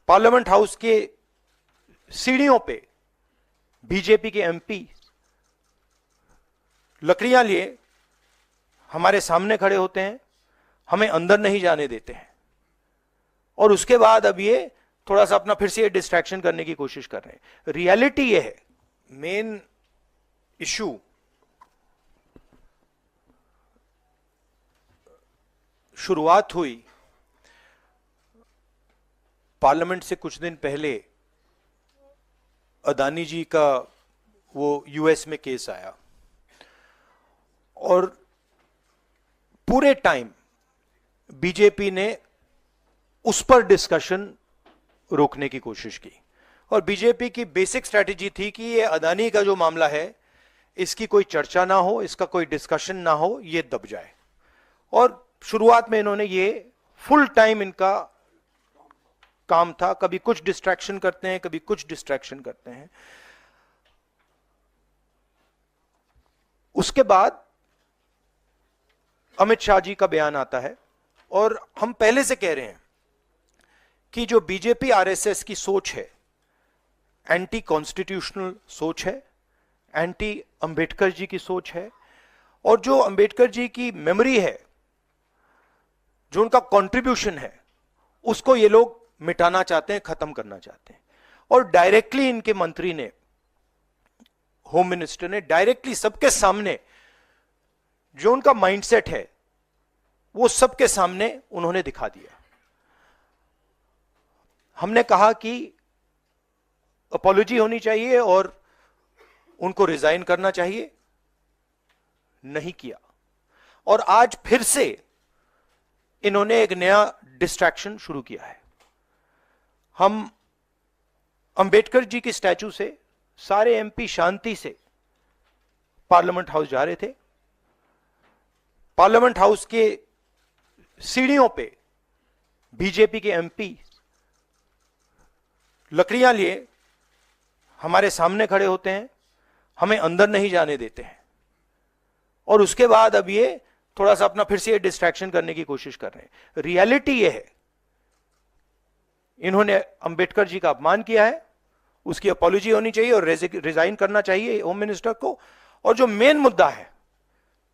Parliament house के सीढ़ियों पे बीजेपी के एमपी लकड़ियां लिए हमारे सामने खड़े होते हैं, हमें अंदर नहीं जाने देते हैं, और उसके बाद अब ये थोड़ा सा अपना फिर से ये डिस्ट्रैक्शन करने की कोशिश कर रहे हैं। रियलिटी ये है, मेन इशू शुरुआत हुई पार्लियामेंट से कुछ दिन पहले, अदानी जी का वो यूएस में केस आया, और पूरे टाइम बीजेपी ने उस पर डिस्कशन रोकने की कोशिश की, और बीजेपी की बेसिक स्ट्रैटेजी थी कि ये अदानी का जो मामला है इसकी कोई चर्चा ना हो, इसका कोई डिस्कशन ना हो, ये दब जाए। और शुरुआत में इन्होंने ये फुल टाइम इनका काम था, कभी कुछ डिस्ट्रैक्शन करते हैं, कभी कुछ डिस्ट्रैक्शन करते हैं। उसके बाद अमित शाह जी का बयान आता है, और हम पहले से कह रहे हैं कि जो बीजेपी आरएसएस की सोच है, एंटी कॉन्स्टिट्यूशनल सोच है, एंटी अंबेडकर जी की सोच है, और जो अंबेडकर जी की मेमोरी है, जो उनका कंट्रीब्यूशन है, उसको ये लोग मिटाना चाहते हैं, खत्म करना चाहते हैं। और डायरेक्टली इनके मंत्री ने, होम मिनिस्टर ने डायरेक्टली सबके सामने जो उनका माइंडसेट है वो सबके सामने उन्होंने दिखा दिया। हमने कहा कि अपॉलॉजी होनी चाहिए और उनको रिजाइन करना चाहिए, नहीं किया, और आज फिर से इन्होंने एक नया डिस्ट्रैक्शन शुरू किया है। हम अंबेडकर जी की स्टैचू से सारे एमपी शांति से पार्लियामेंट हाउस जा रहे थे। पार्लियामेंट हाउस के सीढ़ियों पे बीजेपी के एमपी लकड़ियां लिए हमारे सामने खड़े होते हैं, हमें अंदर नहीं जाने देते हैं, और उसके बाद अब ये थोड़ा सा अपना फिर से ये डिस्ट्रैक्शन करने की कोशिश कर रहे हैं। रियलिटी ये है, इन्होंने अंबेडकर जी का अपमान किया है, उसकी अपॉलॉजी होनी चाहिए और रिजाइन करना चाहिए होम मिनिस्टर को। और जो मेन मुद्दा है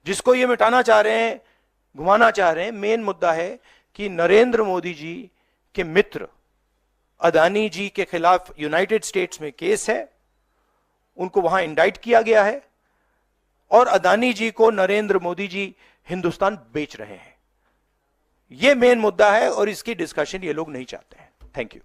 जिसको ये मिटाना चाह रहे हैं, घुमाना चाह रहे हैं, मेन मुद्दा है कि नरेंद्र मोदी जी के मित्र अदानी जी के खिलाफ यूनाइटेड स्टेट्स में केस है, उनको वहां इंडाइट किया गया है, और अदानी जी को नरेंद्र मोदी जी हिंदुस्तान बेच रहे हैं। यह मेन मुद्दा है, और इसकी डिस्कशन ये लोग नहीं चाहते हैं। Thank you.